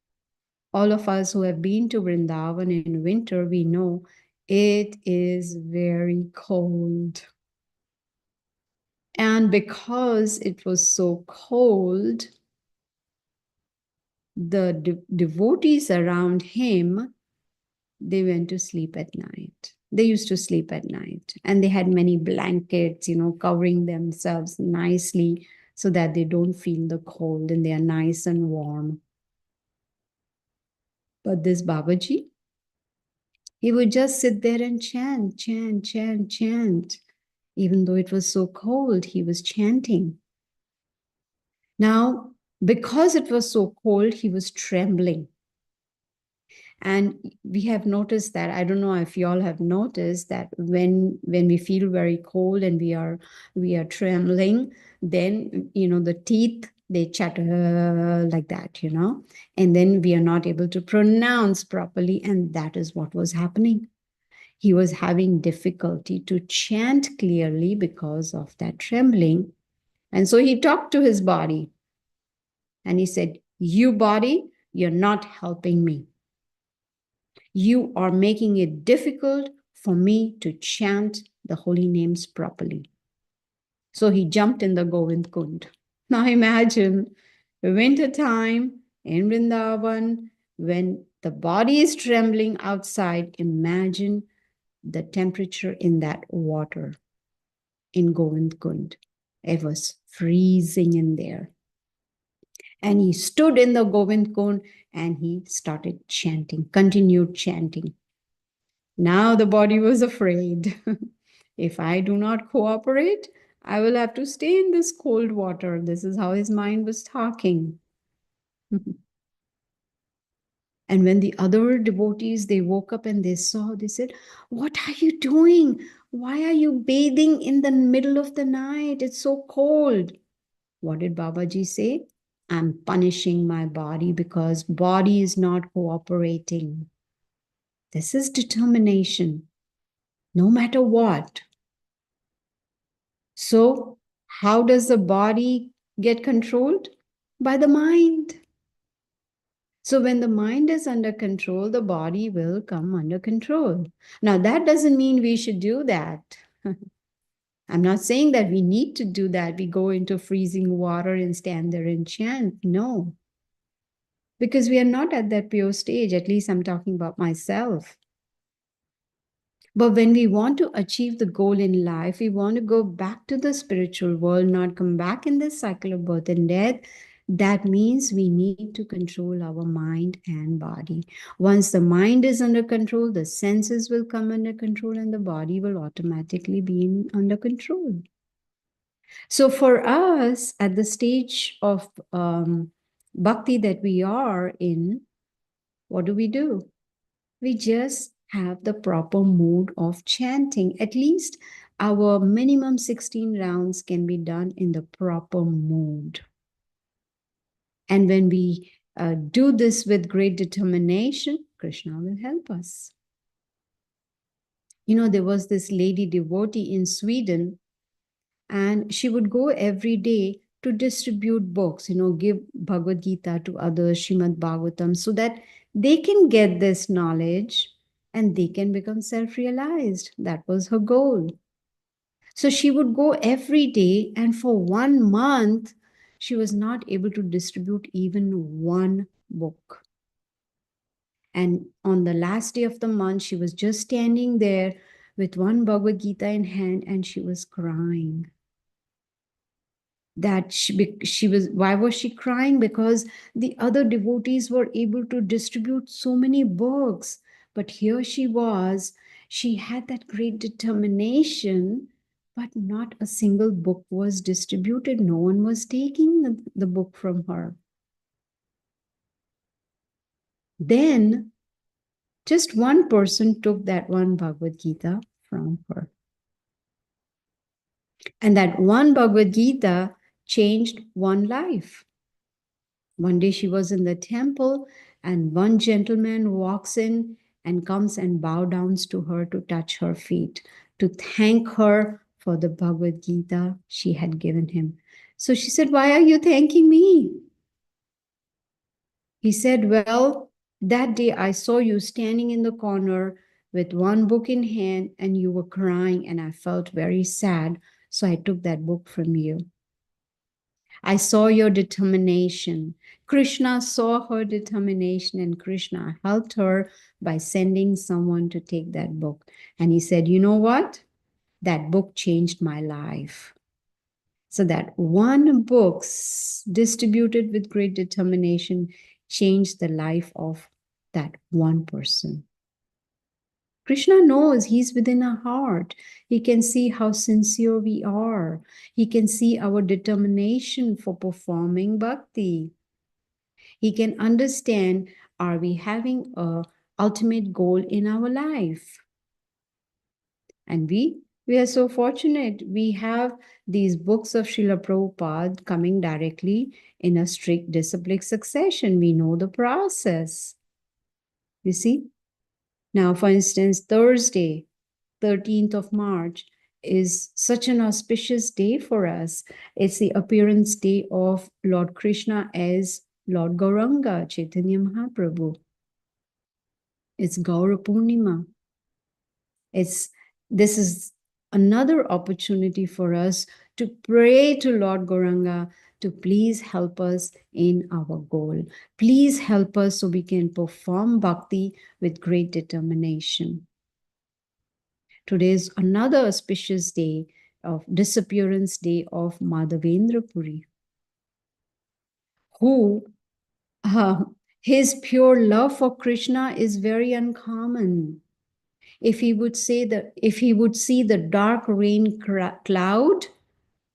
All of us who have been to Vrindavan in winter, we know it is very cold. And because it was so cold, the devotees around him, they went to sleep at night. They used to sleep at night, and they had many blankets, covering themselves nicely so that they don't feel the cold and they are nice and warm. But this Babaji, he would just sit there and chant, chant, chant, chant. Even though it was so cold, he was chanting. Now, because it was so cold, he was trembling. And we have noticed that, I don't know if you all have noticed that when we feel very cold and we are trembling, then, the teeth, they chatter like that, and then we are not able to pronounce properly. And that is what was happening. He was having difficulty to chant clearly because of that trembling. And so he talked to his body and he said, you body, you're not helping me. You are making it difficult for me to chant the holy names properly. So he jumped in the Govind Kund. Now imagine winter time in Vrindavan, when the body is trembling outside, imagine the temperature in that water in Govind Kund. It was freezing in there. And he stood in the Govind Kund and he started chanting, continued chanting. Now the body was afraid. If I do not cooperate, I will have to stay in this cold water. This is how his mind was talking. And when the other devotees, they woke up and they saw, they said, what are you doing? Why are you bathing in the middle of the night? It's so cold. What did Babaji say? I'm punishing my body because body is not cooperating. This is determination, no matter what. So how does the body get controlled? By the mind. So when the mind is under control, the body will come under control. Now, that doesn't mean we should do that. I'm not saying that we need to do that. We go into freezing water and stand there and chant. No. Because we are not at that pure stage. At least I'm talking about myself. But when we want to achieve the goal in life, we want to go back to the spiritual world, not come back in this cycle of birth and death. That means we need to control our mind and body. Once the mind is under control, the senses will come under control and the body will automatically be under control. So for us, at the stage of bhakti that we are in, what do? We just have the proper mood of chanting. At least our minimum 16 rounds can be done in the proper mood. And when we do this with great determination, Krishna will help us. There was this lady devotee in Sweden, and she would go every day to distribute books, give Bhagavad Gita to others, Srimad Bhagavatam, so that they can get this knowledge and they can become self-realized. That was her goal. So she would go every day, and for 1 month, she was not able to distribute even one book. And on the last day of the month, she was just standing there with one Bhagavad Gita in hand, and she was crying. That she was, why was she crying? Because the other devotees were able to distribute so many books. But here she was, she had that great determination, but not a single book was distributed. No one was taking the book from her. Then just one person took that one Bhagavad Gita from her. And that one Bhagavad Gita changed one life. One day she was in the temple, and one gentleman walks in and comes and bows down to her to touch her feet, to thank her for the Bhagavad Gita she had given him. So she said, "Why are you thanking me?" He said, "Well, that day I saw you standing in the corner with one book in hand, and you were crying, and I felt very sad. So I took that book from you. I saw your determination. Krishna saw her determination, and Krishna helped her by sending someone to take that book." And he said, "You know what? That book changed my life." So that one book distributed with great determination changed the life of that one person. Krishna knows, he's within our heart. He can see how sincere we are. He can see our determination for performing bhakti. He can understand, are we having a ultimate goal in our life? And we are so fortunate. We have these books of Srila Prabhupada coming directly in a strict disciplic succession. We know the process. You see? Now, for instance, Thursday, 13th of March, is such an auspicious day for us. It's the appearance day of Lord Krishna as Lord Gauranga, Chaitanya Mahaprabhu. It's Gaura Purnima. This is another opportunity for us to pray to Lord Gauranga to please help us in our goal. Please help us so we can perform bhakti with great determination. Today is another auspicious day of disappearance day of Madhavendra Puri, who his pure love for Krishna is very uncommon. If he would see the dark rain cloud,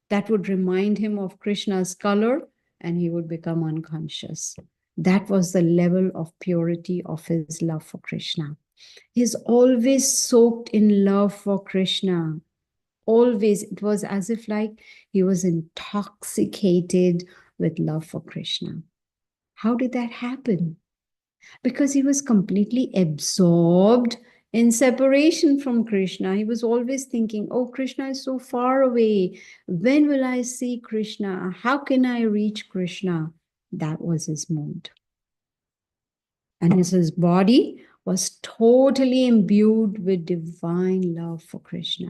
that would remind him of Krishna's color, and he would become unconscious. That was the level of purity of his love for Krishna. He's always soaked in love for Krishna. Always. It was as if like he was intoxicated with love for Krishna. How did that happen? Because he was completely absorbed in separation from Krishna. He was always thinking, oh, Krishna is so far away. When will I see Krishna? How can I reach Krishna? That was his mood. And his body was totally imbued with divine love for Krishna.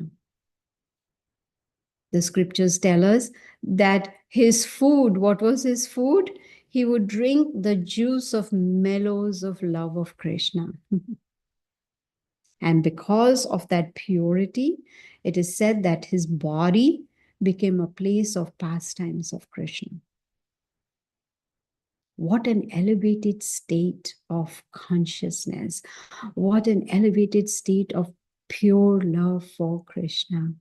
The scriptures tell us that his food, what was his food? He would drink the juice of mellows of love of Krishna. And because of that purity, it is said that his body became a place of pastimes of Krishna. What an elevated state of consciousness. What an elevated state of pure love for Krishna.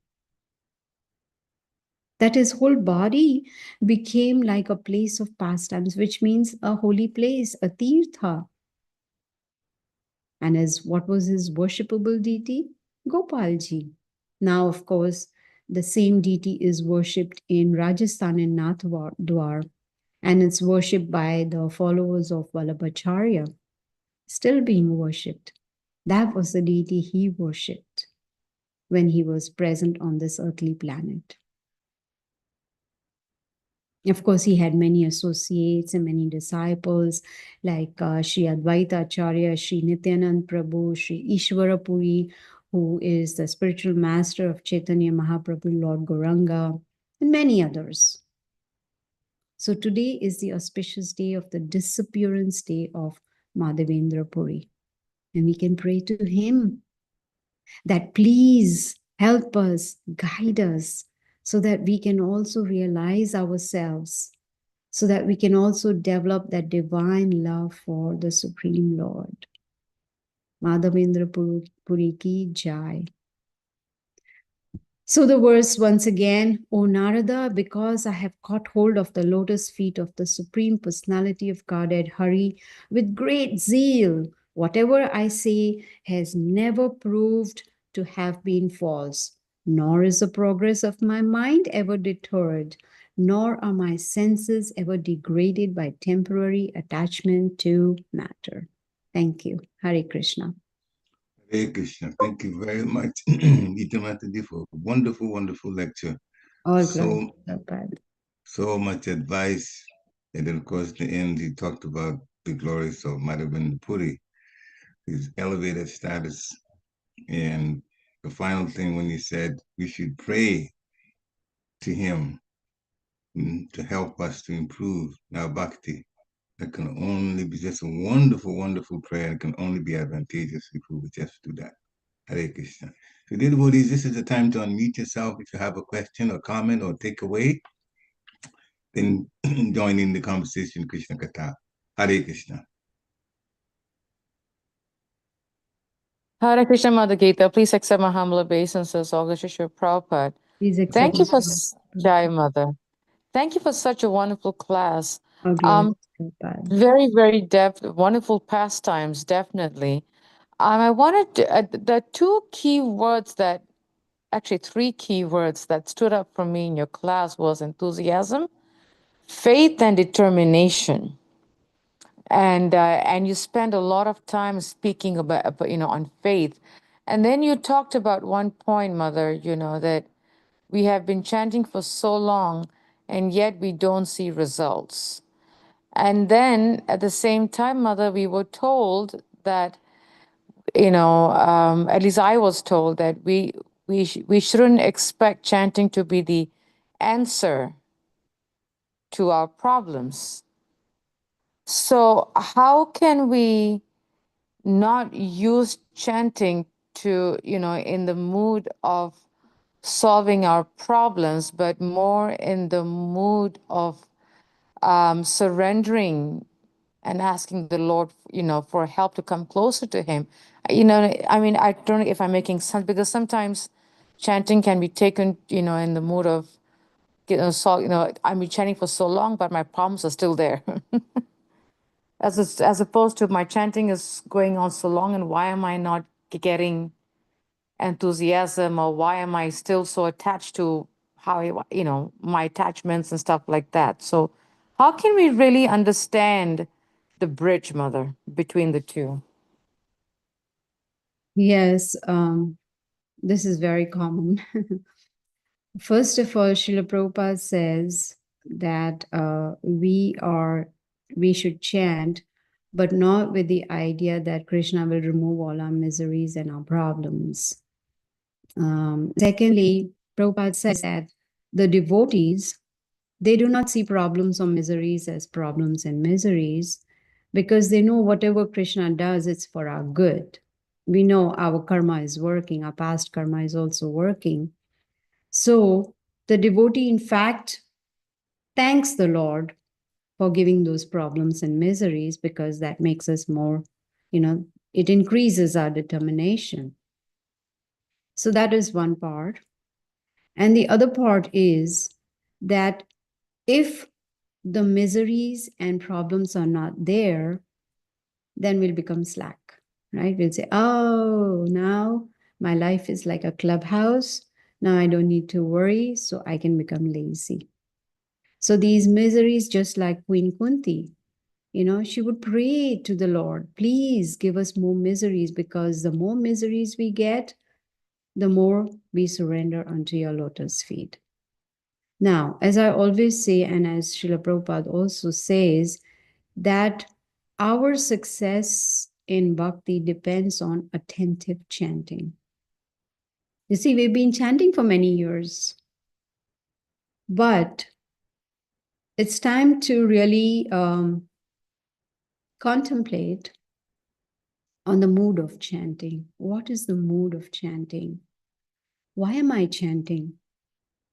That his whole body became like a place of pastimes, which means a holy place, a tirtha. And as what was his worshipable deity? Gopalji. Now, of course, the same deity is worshipped in Rajasthan in Nathdwar, and it's worshipped by the followers of Vallabhacharya, still being worshipped. That was the deity he worshipped when he was present on this earthly planet. Of course, he had many associates and many disciples like Sri Advaita Acharya, Sri Nityanand Prabhu, Sri Ishvara Puri, who is the spiritual master of Chaitanya Mahaprabhu, Lord Gauranga, and many others. So today is the auspicious day of the disappearance day of Madhavendra Puri. And we can pray to him that please help us, guide us, so that we can also realize ourselves, so that we can also develop that divine love for the Supreme Lord. Madhavendra Puri ki jai. So the verse once again, O Nārada, because I have caught hold of the lotus feet of the Supreme Personality of Godhead, Hari, with great zeal, whatever I say has never proved to have been false, nor is the progress of my mind ever deterred, nor are my senses ever degraded by temporary attachment to matter. Thank you. Hare Krishna. Hare Krishna. Thank you very much, Gita Mataji, for a wonderful, wonderful lecture. All So, glory. so much advice. And then, of course, at the end, he talked about the glories of Madhavendra Puri, his elevated status. And the final thing when he said we should pray to him to help us to improve our bhakti. That can only be just a wonderful, wonderful prayer. It can only be advantageous if we would just do that. Hare Krishna. So, dear devotees, this is the time to unmute yourself. If you have a question or comment or takeaway, then join in the conversation, Krishna Katha. Hare Krishna. Hare Krishna, Mother Gita. Please accept my humble obeisances, all the Shri Prabhupada. Please accept Thank you for my Jai Mother. Thank you for such a wonderful class. All glory to Prabhupada. Very, very depth, wonderful pastimes, definitely. I wanted to, the two key words that, actually 3 key words that stood up for me in your class was enthusiasm, faith, and determination. And you spend a lot of time speaking about, on faith. And then you talked about one point, Mother, that we have been chanting for so long, and yet we don't see results. And then at the same time, Mother, we were told that, at least I was told that we shouldn't expect chanting to be the answer to our problems. So how can we not use chanting to, in the mood of solving our problems, but more in the mood of surrendering and asking the Lord, for help to come closer to him? I don't know if I'm making sense, because sometimes chanting can be taken, in the mood of, I've been chanting for so long, but my problems are still there. As opposed to my chanting is going on so long, and why am I not getting enthusiasm, or why am I still so attached to how, my attachments and stuff like that? So how can we really understand the bridge, Mother, between the two? Yes, this is very common. First of all, Srila Prabhupada says that we should chant, but not with the idea that Krishna will remove all our miseries and our problems. Secondly, Prabhupada says that the devotees, they do not see problems or miseries as problems and miseries, because they know whatever Krishna does, it's for our good. We know our karma is working, our past karma is also working. So the devotee, in fact, thanks the Lord for giving those problems and miseries, because that makes us more, it increases our determination. So that is one part. And the other part is that if the miseries and problems are not there, then we'll become slack, right? We'll say, oh, now my life is like a clubhouse. Now I don't need to worry, so I can become lazy. So these miseries, just like Queen Kunti, she would pray to the Lord, please give us more miseries, because the more miseries we get, the more we surrender unto your lotus feet. Now, as I always say, and as Srila Prabhupada also says, that our success in bhakti depends on attentive chanting. You see, we've been chanting for many years, but it's time to really contemplate on the mood of chanting. What is the mood of chanting? Why am I chanting?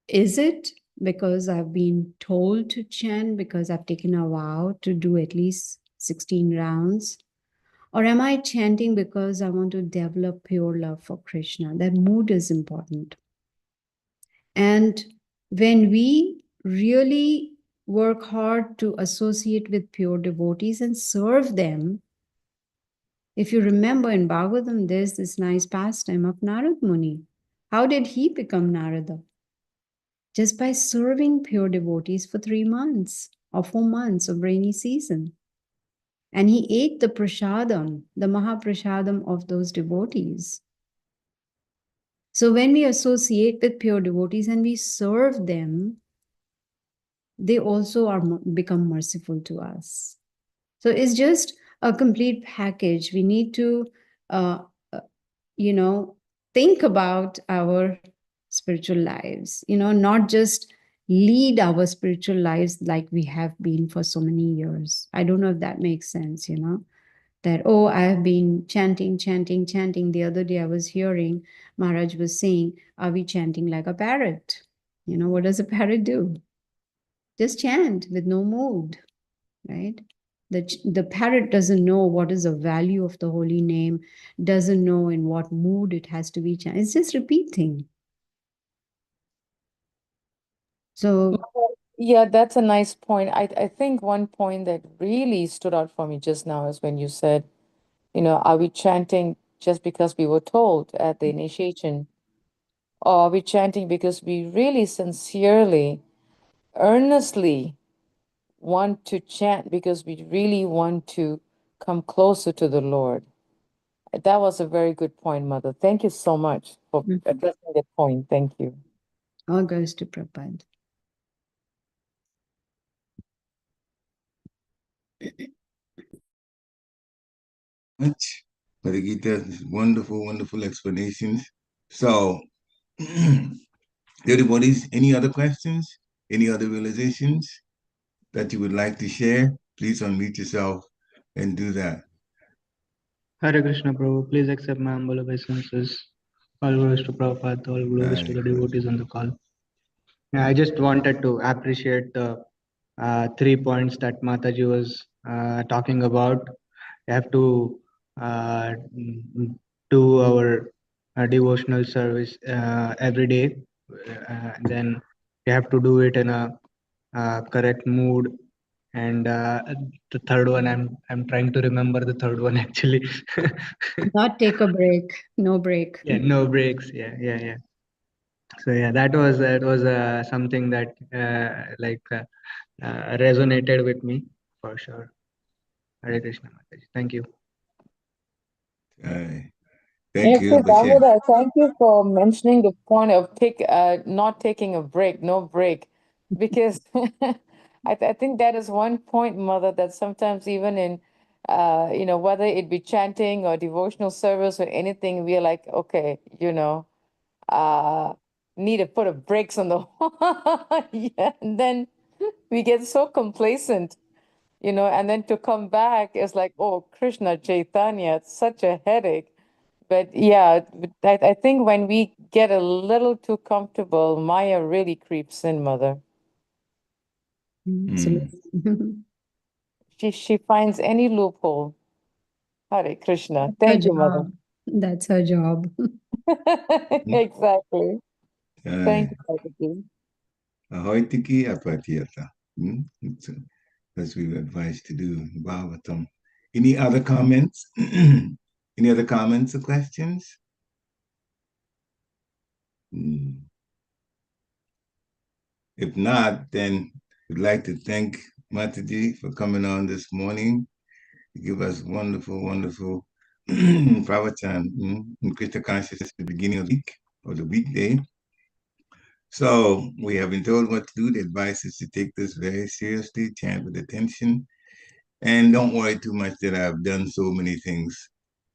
Is it because I've been told to chant, because I've taken a vow to do at least 16 rounds? Or am I chanting because I want to develop pure love for Krishna? That mood is important. And when we really work hard to associate with pure devotees and serve them, if you remember in Bhagavatam, there's this nice pastime of Narad Muni. How did he become Nārada? Just by serving pure devotees for 3 months or 4 months of rainy season. And he ate the prasadam, the mahaprasadam of those devotees. So when we associate with pure devotees and we serve them, they also become merciful to us. So it's just a complete package. We need to, think about our spiritual lives, not just lead our spiritual lives like we have been for so many years. I don't know if that makes sense, that, oh, I have been chanting. The other day I was hearing Maharaj was saying, are we chanting like a parrot? What does a parrot do? Just chant with no mood, right? The parrot doesn't know what is the value of the holy name, doesn't know in what mood it has to be chanted. It's just repeating. So yeah, that's a nice point. I think one point that really stood out for me just now is when you said, are we chanting just because we were told at the initiation? Or are we chanting because we really sincerely, earnestly want to chant because we really want to come closer to the Lord? That was a very good point, Mother. Thank you so much for addressing that point. Thank you. all goes to Prabhupada. Much for the Gita, wonderful, wonderful explanations. So, devotees, any other questions? Any other realizations that you would like to share? Please unmute yourself and do that. Hare Krishna Prabhu, please accept my humble obeisances. All glories to Prabhupada, all glories to the devotees on the call. I just wanted to appreciate the 3 points that Mataji was talking about. We have to do our devotional service every day. Then we have to do it in a correct mood. And the third one, I'm trying to remember the third one actually. Not take a break, no break. Yeah, no breaks. Yeah. So yeah, that was something that resonated with me for sure. Hare Krishna Mataji. Thank you. Thank you. Damodar, thank you for mentioning the point of not taking a break, no break, because I think that is one point, Mother, that sometimes even in whether it be chanting or devotional service or anything, we're like, okay, need to put a brakes on the yeah, and then we get so complacent, and then to come back is like, oh, Krishna Chaitanya, it's such a headache. But yeah, I think when we get a little too comfortable, Maya really creeps in, Mother. She finds any loophole. Hare Krishna. Thank you, Mother. That's her job. Exactly. Thank you, Mataji. hṛṣīkāṇi. As we were advised to do in Bhagavatam. Any other comments? Any other comments or questions? If not, then we'd like to thank Mataji for coming on this morning to give us wonderful, wonderful pravachan in Krishna consciousness at the beginning of the week or the weekday. So we have been told what to do. The advice is to take this very seriously, chant with attention, and don't worry too much that I've done so many things.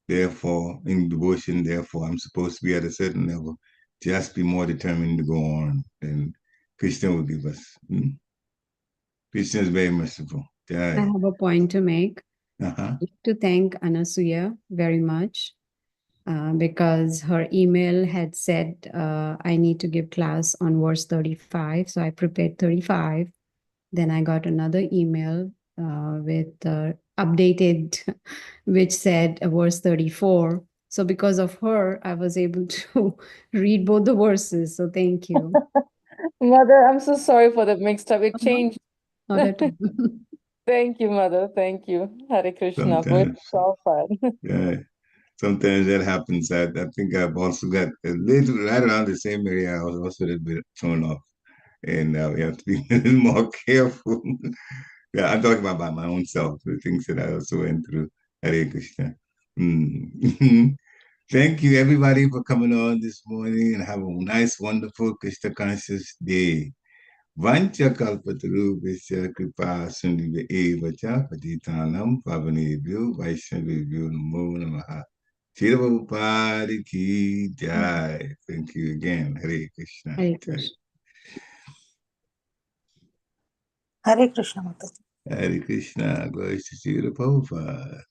Therefore, in devotion, therefore, I'm supposed to be at a certain level. Just be more determined to go on, and Krishna will give us. Krishna is very merciful. I have a point to make. To thank Anasuya very much because her email had said I need to give class on verse 35. So I prepared 35. Then I got another email with updated, which said verse 34. So because of her, I was able to read both the verses. So thank you. Mother, I'm so sorry for the mixed up. It changed. Not at all. Thank you, Mother. Thank you. Hare Krishna. Sometimes. Prabhupada. Yeah. Sometimes that happens. I think I've also got a little right around the same area. I was also a little bit thrown off. And we have to be a little more careful. Yeah, I'm talking about by my own self, the things that I also went through. Hare Krishna. Mm. Thank you, everybody, for coming on this morning, and have a nice, wonderful Krishna conscious day. Vancha kalpatarubhasya kripa sundhive eva cha patitanam pavanebhyo vaishnavebhyo namo namaha. Srila Prabhupada ki jai. Thank you again. Hare Krishna. Hare Krishna. Hare Krishna Mataji. Hare Krishna. Glory to Srila Prabhupada.